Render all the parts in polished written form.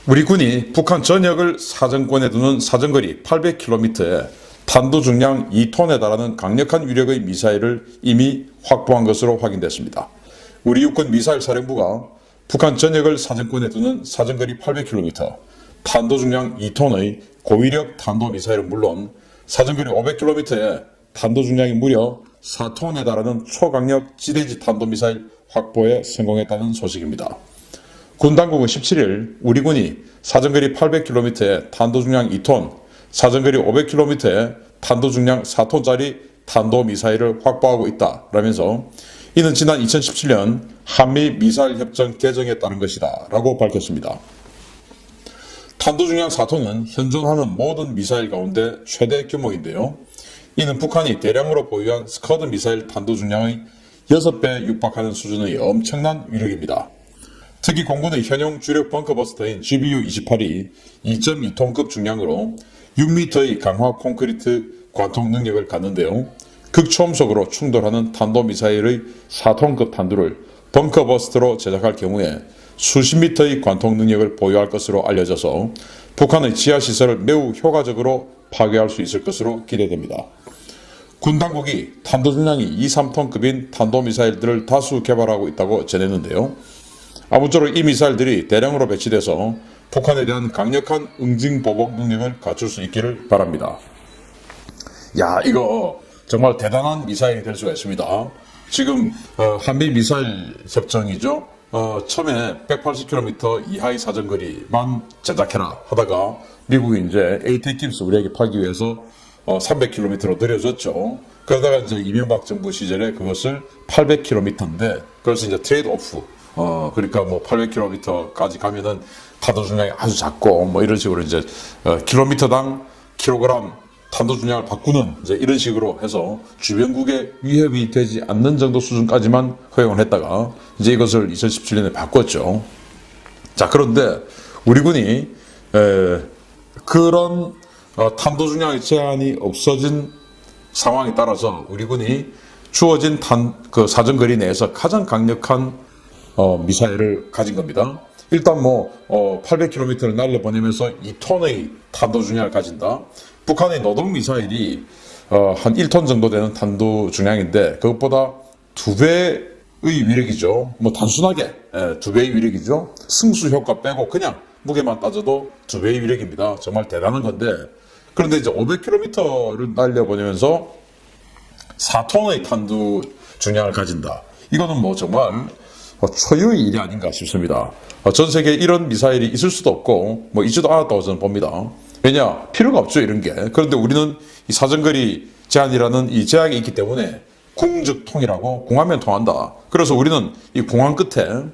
우리 군이 북한 전역을 사정권에 두는 사정거리 800km에 탄도 중량 2톤에 달하는 강력한 위력의 미사일을 이미 확보한 것으로 확인됐습니다. 우리 육군 미사일 사령부가 북한 전역을 사정권에 두는 사정거리 800km, 탄도 중량 2톤의 고위력 탄도미사일은 물론 사정거리 500km에 탄도 중량이 무려 4톤에 달하는 초강력 지대지 탄도미사일 확보에 성공했다는 소식입니다. 군 당국은 17일 우리 군이 사정거리 800km에 탄도 중량 2톤, 사정거리 500km에 탄도 중량 4톤짜리 탄도미사일을 확보하고 있다라면서 이는 지난 2017년 한미 미사일 협정 개정에 따른 것이다 라고 밝혔습니다. 탄도 중량 4톤은 현존하는 모든 미사일 가운데 최대 규모인데요. 이는 북한이 대량으로 보유한 스커드 미사일 탄도 중량의 6배 육박하는 수준의 엄청난 위력입니다. 특히 공군의 현용 주력 벙커버스터인 GBU-28이 2.2톤급 중량으로 6m의 강화 콘크리트 관통 능력을 갖는데요. 극초음속으로 충돌하는 탄도미사일의 4톤급 탄두를 벙커버스터로 제작할 경우에 수십 미터의 관통 능력을 보유할 것으로 알려져서 북한의 지하시설을 매우 효과적으로 파괴할 수 있을 것으로 기대됩니다. 군 당국이 탄도 중량이 2, 3톤급인 탄도미사일들을 다수 개발하고 있다고 전했는데요. 아무쪼록 이 미사일들이 대량으로 배치돼서 북한에 대한 강력한 응징보복 능력을 갖출 수 있기를 바랍니다. 야, 이거 정말 대단한 미사일이 될 수가 있습니다. 지금 한미 미사일 협정이죠. 처음에 180km 이하의 사정거리만 제작해라 하다가 미국이 이제 ATACMS 우리에게 팔기 위해서 300km로 늘려줬죠. 그러다가 이제 이명박 정부 시절에 그것을 800km인데 그래서 이제 트레이드 오프. 그러니까 뭐 800km까지 가면은 탄도 중량이 아주 작고 뭐 이런 식으로 이제 킬로미터당 킬로그램 탄도 중량을 바꾸는 이제 이런 식으로 해서 주변국에 위협이 되지 않는 정도 수준까지만 허용을 했다가 이제 이것을 2017년에 바꿨죠. 자, 그런데 우리 군이 그런 탄도 중량의 제한이 없어진 상황에 따라서 우리 군이 주어진 그 사정거리 내에서 가장 강력한 미사일을 가진 겁니다. 일단 800km를 날려보내면서 2톤의 탄도 중량을 가진다. 북한의 노동 미사일이 한 1톤 정도 되는 탄도 중량인데 그것보다 2배의 위력이죠. 단순하게 2배의 위력이죠. 승수 효과 빼고 그냥 무게만 따져도 2배의 위력입니다. 정말 대단한 건데 그런데 이제 500km를 날려보내면서 4톤의 탄도 중량을 가진다. 이거는 정말 초유의 일이 아닌가 싶습니다. 전 세계에 이런 미사일이 있을 수도 없고 있지도 않았다고 저는 봅니다. 왜냐? 필요가 없죠, 이런 게. 그런데 우리는 이 사정거리 제한이라는 이 제약이 있기 때문에 궁즉 통이라고 공하면 통한다. 그래서 우리는 이 공항 끝에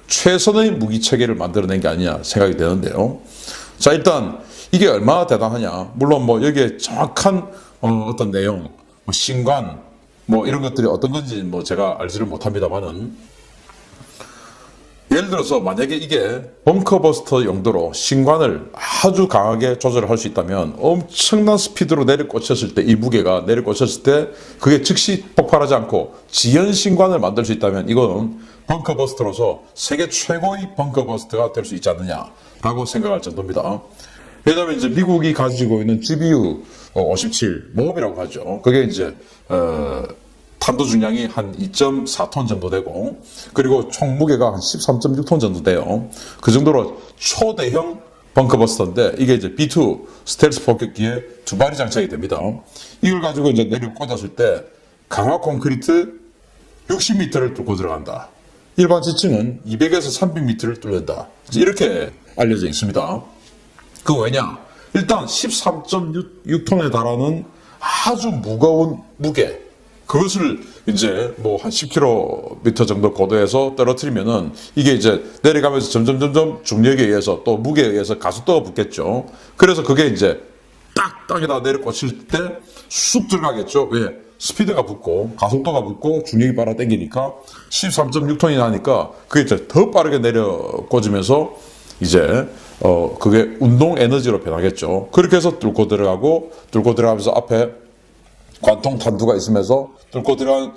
최선의 무기 체계를 만들어낸 게 아니냐 생각이 되는데요. 자, 일단 이게 얼마나 대단하냐. 물론 여기에 정확한 어떤 내용, 신관 이런 것들이 어떤 건지 제가 알지를 못합니다만은 예를 들어서 만약에 이게 벙커버스터 용도로 신관을 아주 강하게 조절을 할 수 있다면 엄청난 스피드로 내려꽂혔을 때 이 무게가 내려꽂혔을 때 그게 즉시 폭발하지 않고 지연 신관을 만들 수 있다면 이거는 벙커버스터로서 세계 최고의 벙커버스터가 될 수 있지 않느냐라고 생각할 정도입니다. 왜냐하면 이제 미국이 가지고 있는 GBU-57 모험이라고 하죠. 그게 이제 탄도 중량이 한 2.4톤 정도 되고 그리고 총 무게가 한 13.6톤 정도 돼요. 그 정도로 초대형 벙커버스터인데 이게 이제 B2 스텔스 폭격기에 2발이 장착이 됩니다. 이걸 가지고 이제 내려 꽂았을 때 강화 콘크리트 60m를 뚫고 들어간다. 일반 지층은 200에서 300m를 뚫는다. 이렇게 알려져 있습니다. 그 왜냐? 일단 13.6톤에 달하는 아주 무거운 무게 그것을 이제 한 10km 정도 고도에서 떨어뜨리면은 이게 이제 내려가면서 점점 중력에 의해서 또 무게에 의해서 가속도가 붙겠죠. 그래서 그게 이제 땅에다 내려 꽂힐 때 쑥 들어가겠죠. 왜? 스피드가 붙고 가속도가 붙고 중력이 빨아당기니까 13.6톤이 나니까 그게 이제 더 빠르게 내려 꽂으면서 이제 그게 운동 에너지로 변하겠죠. 그렇게 해서 뚫고 들어가면서 앞에 관통 탄두가 있으면서 뚫고 들어간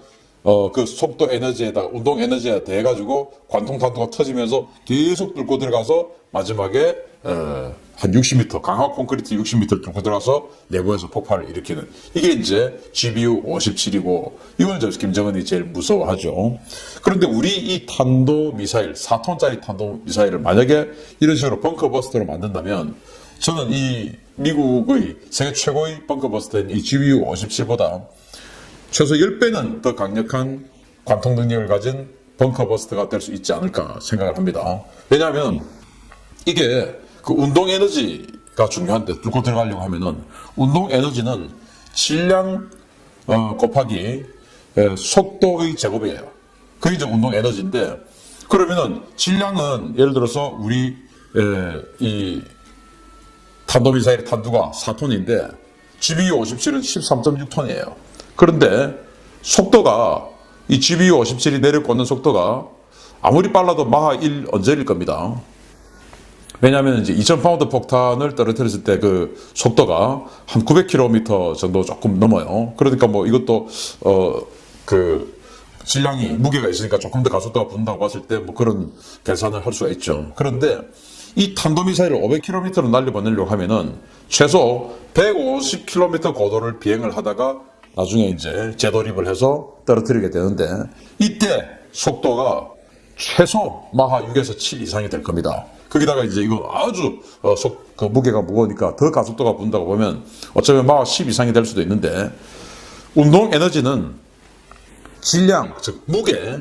그 속도 에너지에다가 운동 에너지에 대해 가지고 관통 탄두가 터지면서 계속 뚫고 들어가서 마지막에 한 60m 강화 콘크리트 60m 뚫고 들어가서 내부에서 폭발을 일으키는 이게 이제 GBU 57이고 이걸 김정은이 제일 무서워하죠. 그런데 우리 이 탄도 미사일 4톤짜리 탄도 미사일을 만약에 이런 식으로 벙커버스터로 만든다면 저는 이 미국의 세계 최고의 벙커버스터인 이 GBU 57보다 최소 10배는 더 강력한 관통 능력을 가진 벙커버스터가 될 수 있지 않을까 생각을 합니다. 왜냐하면 이게 그 운동 에너지가 중요한데 뚫고 들어가려고 하면은 운동 에너지는 질량 곱하기 속도의 제곱이에요. 그게 이제 운동 에너지인데 그러면은 질량은 예를 들어서 우리 이 탄도미사일 탄두가 4톤인데 GBU 57은 13.6톤이에요. 그런데 속도가 이 GBU 57이 내려꽂는 속도가 아무리 빨라도 마하 1 언저리일 겁니다. 왜냐하면 이제 2000파운드 폭탄을 떨어뜨렸을 때 그 속도가 한 900km 정도 조금 넘어요. 그러니까 뭐 이것도 그 질량이 무게가 있으니까 조금 더 가속도가 붙는다고 봤을 때 뭐 그런 계산을 할 수가 있죠. 그런데 이 탄도미사일을 500km로 날려보내려고 하면은 최소 150km 고도를 비행을 하다가 나중에 이제 재도립을 해서 떨어뜨리게 되는데 이때 속도가 최소 마하 6에서 7 이상이 될 겁니다. 거기다가 이제 이거 아주 그 무게가 무거우니까 더 가속도가 붙는다고 보면 어쩌면 마하 10 이상이 될 수도 있는데 운동 에너지는 질량, 즉 무게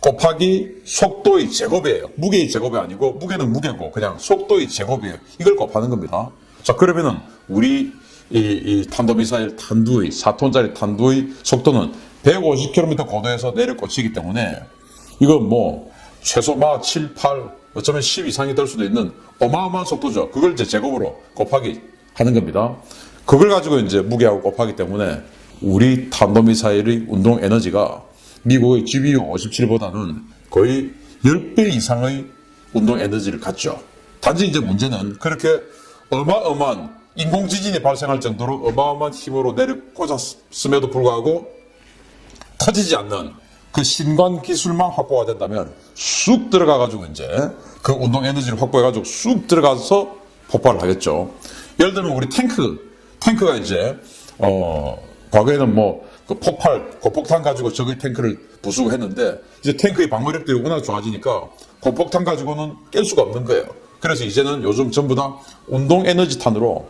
곱하기 속도의 제곱이에요. 무게의 제곱이 아니고 무게는 무게고 그냥 속도의 제곱이에요. 이걸 곱하는 겁니다. 자 그러면은 우리 이 탄도미사일 탄두의 4톤짜리 탄두의 속도는 150km 고도에서 내려꽂히기 때문에 이건 뭐 최소 마하 7, 8 어쩌면 10 이상이 될 수도 있는 어마어마한 속도죠. 그걸 이제 제곱으로 곱하기 하는 겁니다. 그걸 가지고 이제 무게하고 곱하기 때문에 우리 탄도미사일의 운동 에너지가 미국의 GBU 57보다는 거의 10배 이상의 운동 에너지를 갖죠. 단지 이제 문제는 그렇게 어마어마한 인공지진이 발생할 정도로 어마어마한 힘으로 내려꽂았음에도 불구하고 터지지 않는 그 신관 기술만 확보가 된다면 쑥 들어가가지고 이제 그 운동 에너지를 확보해가지고 쑥 들어가서 폭발을 하겠죠. 예를 들면 우리 탱크가 이제 과거에는 뭐 그 고폭탄 가지고 적의 탱크를 부수고 했는데 이제 탱크의 방어력들이 워낙 좋아지니까 고폭탄 가지고는 깰 수가 없는 거예요. 그래서 이제는 요즘 전부 다 운동 에너지 탄으로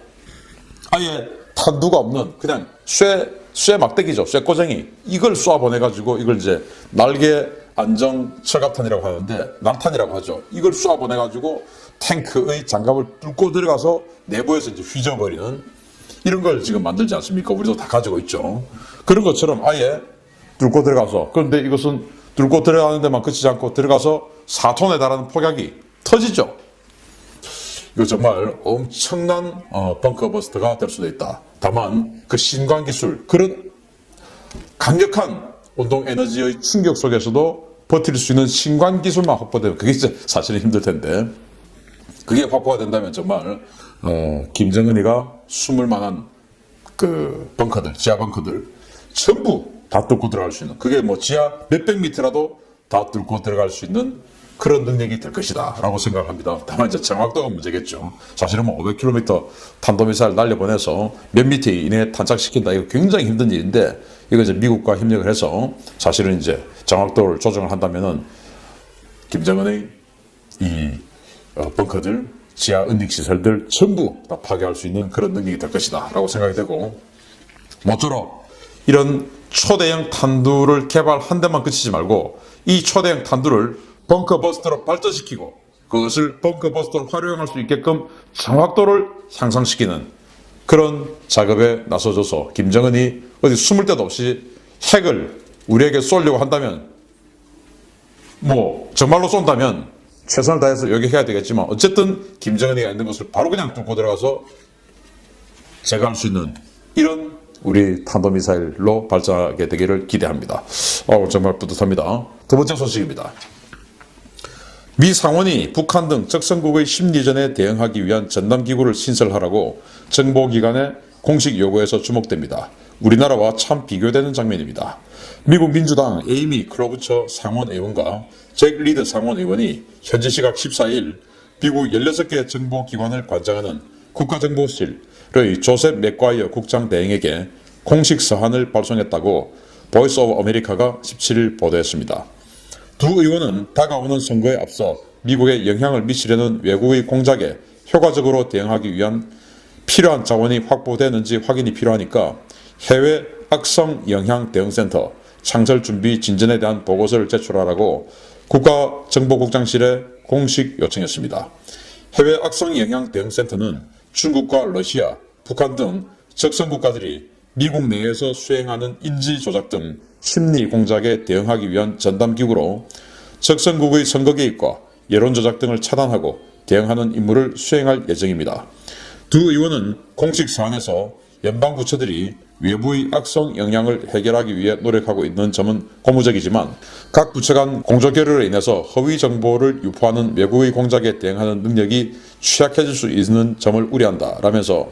아예 탄두가 없는 그냥 쇠 막대기죠. 쇠 꼬쟁이. 이걸 쏘아 보내가지고 이걸 이제 날개 안정 철갑탄이라고 하는데 난탄이라고 하죠. 이걸 쏘아 보내가지고 탱크의 장갑을 뚫고 들어가서 내부에서 이제 휘저버리는 이런 걸 지금 만들지 않습니까? 우리도 다 가지고 있죠. 그런 것처럼 아예 뚫고 들어가서 그런데 이것은 뚫고 들어가는 데만 그치지 않고 들어가서 4톤에 달하는 폭약이 터지죠. 이거 정말 엄청난 벙커버스터가 될 수도 있다. 다만 그 신관 기술 그런 강력한 운동 에너지의 충격 속에서도 버틸 수 있는 신관 기술만 확보되면 그게 진짜 사실은 힘들 텐데 그게 확보가 된다면 정말 김정은이가 숨을 만한 그 벙커들 지하 벙커들 전부 다 뚫고 들어갈 수 있는 그게 뭐 지하 몇백 미터라도 다 뚫고 들어갈 수 있는 그런 능력이 될 것이다 라고 생각을 합니다. 다만 이제 정확도가 문제겠죠. 사실은 뭐 500km 탄도미사일 날려보내서 몇 미터 이내에 탄착시킨다 이거 굉장히 힘든 일인데 이거 이제 미국과 협력을 해서 사실은 이제 정확도를 조정을 한다면은 김정은의 이 벙커들 지하 은닉 시설들 전부 다 파괴할 수 있는 그런 능력이 될 것이다 라고 생각이 되고 모쪼록 이런 초대형 탄두를 개발한 데만 그치지 말고 이 초대형 탄두를 벙커버스터로 발전시키고 그것을 벙커버스터로 활용할 수 있게끔 정확도를 향상시키는 그런 작업에 나서줘서 김정은이 어디 숨을 데도 없이 핵을 우리에게 쏘려고 한다면 뭐 정말로 쏜다면 최선을 다해서 요격해야 되겠지만 어쨌든 김정은이가 있는 것을 바로 그냥 뚫고 들어가서 제거할 수 있는 이런 우리 탄도미사일로 발전하게 되기를 기대합니다. 정말 뿌듯합니다. 두 번째 소식입니다. 미 상원이 북한 등 적성국의 심리전에 대응하기 위한 전담기구를 신설하라고 정보기관의 공식 요구에서 주목됩니다. 우리나라와 참 비교되는 장면입니다. 미국 민주당 에이미 클로부처 상원의원과 잭 리드 상원의원이 현지 시각 14일 미국 16개 정보기관을 관장하는 국가정보실의 조셉 맥과이어 국장 대행에게 공식 서한을 발송했다고 보이스 오브 아메리카가 17일 보도했습니다. 두 의원은 다가오는 선거에 앞서 미국에 영향을 미치려는 외국의 공작에 효과적으로 대응하기 위한 필요한 자원이 확보되는지 확인이 필요하니까 해외 악성 영향 대응센터 창설 준비 진전에 대한 보고서를 제출하라고 국가정보국장실에 공식 요청했습니다. 해외 악성 영향 대응센터는 중국과 러시아, 북한 등 적성 국가들이 미국 내에서 수행하는 인지 조작 등 심리 공작에 대응하기 위한 전담기구로 적성국의 선거 개입과 여론 조작 등을 차단하고 대응하는 임무를 수행할 예정입니다. 두 의원은 공식 사안에서 연방 부처들이 외부의 악성 영향을 해결하기 위해 노력하고 있는 점은 고무적이지만 각 부처 간 공조 결의로 인해서 허위 정보를 유포하는 외국의 공작에 대응하는 능력이 취약해질 수 있는 점을 우려한다 라면서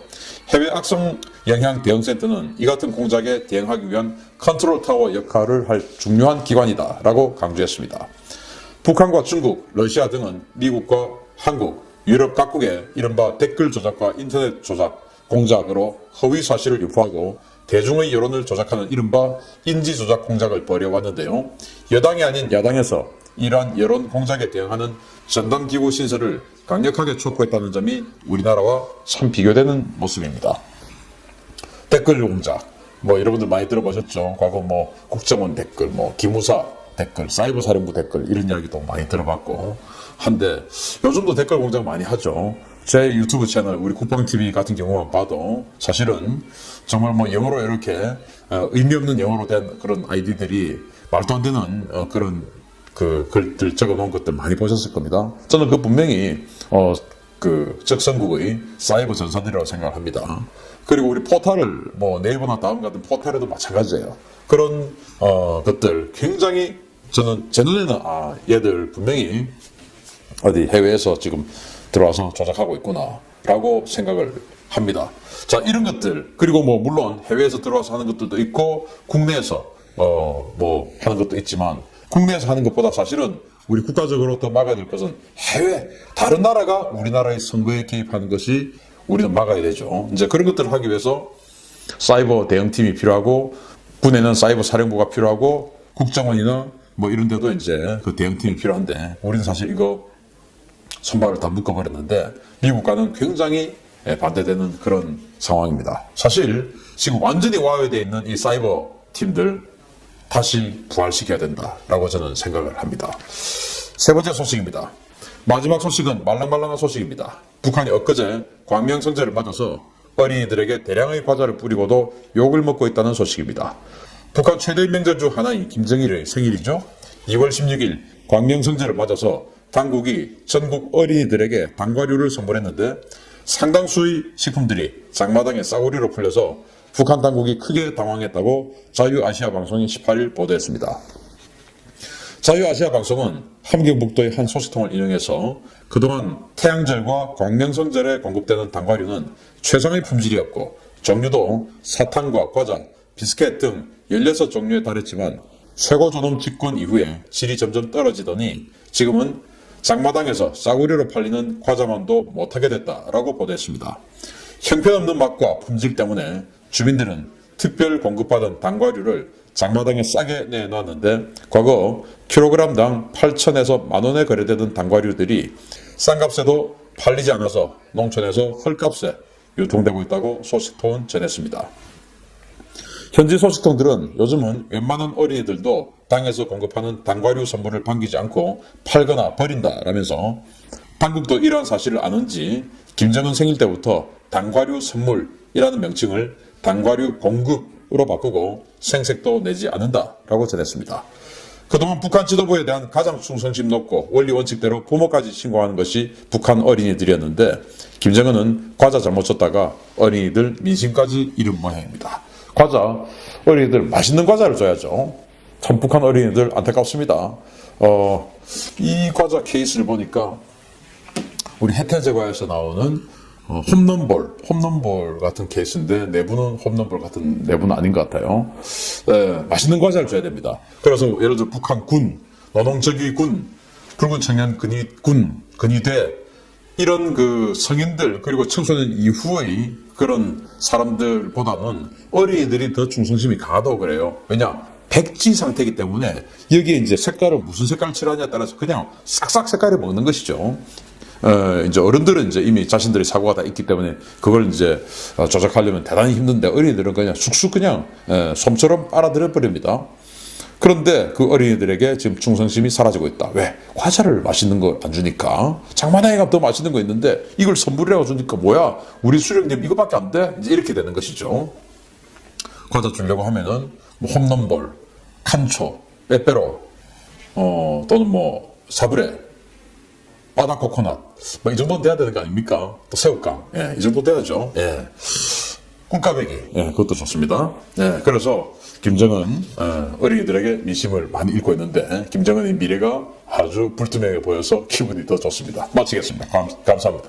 해외 악성 영향 대응센터는 이 같은 공작에 대응하기 위한 컨트롤 타워 역할을 할 중요한 기관이다 라고 강조했습니다. 북한과 중국, 러시아 등은 미국과 한국, 유럽 각국의 이른바 댓글 조작과 인터넷 조작 공작으로 허위 사실을 유포하고 대중의 여론을 조작하는 이른바 인지 조작 공작을 벌여왔는데요. 여당이 아닌 야당에서 이러한 여론 공작에 대응하는 전담기구 신설을 강력하게 촉구했다는 점이 우리나라와 참 비교되는 모습입니다. 댓글 공작, 여러분들 많이 들어보셨죠? 과거 국정원 댓글, 기무사 댓글, 사이버 사령부 댓글 이런 이야기도 많이 들어봤고 한데 요즘도 댓글 공작 많이 하죠. 제 유튜브 채널 우리 국방TV 같은 경우만 봐도 사실은 정말 영어로 이렇게 의미 없는 영어로 된 그런 아이디들이 말도 안 되는 그런 그 글들 적어 놓은 것들 많이 보셨을 겁니다. 저는 그 분명히 그 적성국의 사이버 전산이라고 생각을 합니다. 그리고 우리 포탈을 네이버나 다음 같은 포탈에도 마찬가지예요. 그런 것들 굉장히 저는 제 눈에는 얘들 분명히 어디 해외에서 지금 들어와서 조작하고 있구나 라고 생각을 합니다. 자, 이런 것들 그리고 물론 해외에서 들어와서 하는 것들도 있고 국내에서 하는 것도 있지만 국내에서 하는 것보다 사실은 우리 국가적으로 더 막아야 될 것은 해외 다른 나라가 우리나라의 선거에 개입하는 것이 우리는 막아야 되죠. 이제 그런 것들을 하기 위해서 사이버 대응팀이 필요하고 군에는 사이버 사령부가 필요하고 국정원이나 이런 데도 이제 그 대응팀이 필요한데 우리는 사실 이거 손발을 다 묶어버렸는데 미국과는 굉장히 반대되는 그런 상황입니다. 사실 지금 완전히 와해되어 있는 이 사이버 팀들 다시 부활시켜야 된다라고 저는 생각을 합니다. 세 번째 소식입니다. 마지막 소식은 말랑말랑한 소식입니다. 북한이 엊그제 광명성제를 맞아서 어린이들에게 대량의 과자를 뿌리고도 욕을 먹고 있다는 소식입니다. 북한 최대의 명절 중 하나인 김정일의 생일이죠. 2월 16일 광명성제를 맞아서 당국이 전국 어린이들에게 단과류를 선물했는데 상당수의 식품들이 장마당에 싸구리로 풀려서 북한 당국이 크게 당황했다고 자유아시아 방송이 18일 보도했습니다. 자유아시아 방송은 함경북도의 한 소식통을 인용해서 그동안 태양절과 광명성절에 공급되는 단과류는 최상의 품질이었고 종류도 사탕과 과자, 비스켓 등 16종류에 달했지만 최고 존엄 집권 이후에 질이 점점 떨어지더니 지금은 장마당에서 싸구려로 팔리는 과자만도 못하게 됐다라고 보도했습니다. 형편없는 맛과 품질 때문에 주민들은 특별 공급받은 단과류를 장마당에 싸게 내놨는데 과거 킬로그램당 8,000에서 만원에 거래되던 단과류들이 싼 값에도 팔리지 않아서 농촌에서 헐값에 유통되고 있다고 소식통은 전했습니다. 현지 소식통들은 요즘은 웬만한 어린이들도 당에서 공급하는 단과류 선물을 반기지 않고 팔거나 버린다라면서 당국도 이러한 사실을 아는지 김정은 생일 때부터 단과류 선물이라는 명칭을 단과류 공급으로 바꾸고 생색도 내지 않는다라고 전했습니다. 그동안 북한 지도부에 대한 가장 충성심 높고 원리 원칙대로 부모까지 신고하는 것이 북한 어린이들이었는데 김정은은 과자 잘못 줬다가 어린이들 민심까지 잃은 모양입니다. 과자, 어린이들 맛있는 과자를 줘야죠. 참 북한 어린이들 안타깝습니다. 이 과자 케이스를 보니까 우리 혜태제과에서 나오는 홈런볼 같은 케이스인데 내부는 홈런볼 같은 내부는 아닌 것 같아요. 맛있는 과자를 줘야 됩니다. 그래서 예를 들어 북한 군, 노동저기 군, 붉은 청년 근위대 이런 그 성인들 그리고 청소년 이후의 그런 사람들보다는 어린이들이 더 충성심이 강하다고 그래요. 왜냐? 백지 상태이기 때문에 여기에 이제 색깔을 무슨 색깔을 칠하냐에 따라서 그냥 싹싹 색깔을 먹는 것이죠. 이제 어른들은 이제 이미 자신들의 사고가 다 있기 때문에 그걸 이제 조작하려면 대단히 힘든데 어린이들은 그냥 쑥쑥 그냥 솜처럼 빨아들여 버립니다. 그런데 그 어린이들에게 지금 충성심이 사라지고 있다. 왜? 과자를 맛있는 거 안 주니까. 장마당에 가면 더 맛있는 거 있는데 이걸 선물이라고 주니까 뭐야? 우리 수령님 이거밖에 안 돼? 이제 이렇게 되는 것이죠. 과자 주려고 하면은 뭐 홈런볼, 칸초, 빼빼로, 또는 뭐 사브레, 바다 코코넛, 뭐 이 정도는 돼야 되는 거 아닙니까? 또 새우깡, 이 정도 돼야죠. 꿈까베기, 그것도 좋습니다. 그래서 김정은 어린이들에게 민심을 많이 읽고 있는데 김정은의 미래가 아주 불투명해 보여서 기분이 더 좋습니다. 마치겠습니다. 감사합니다.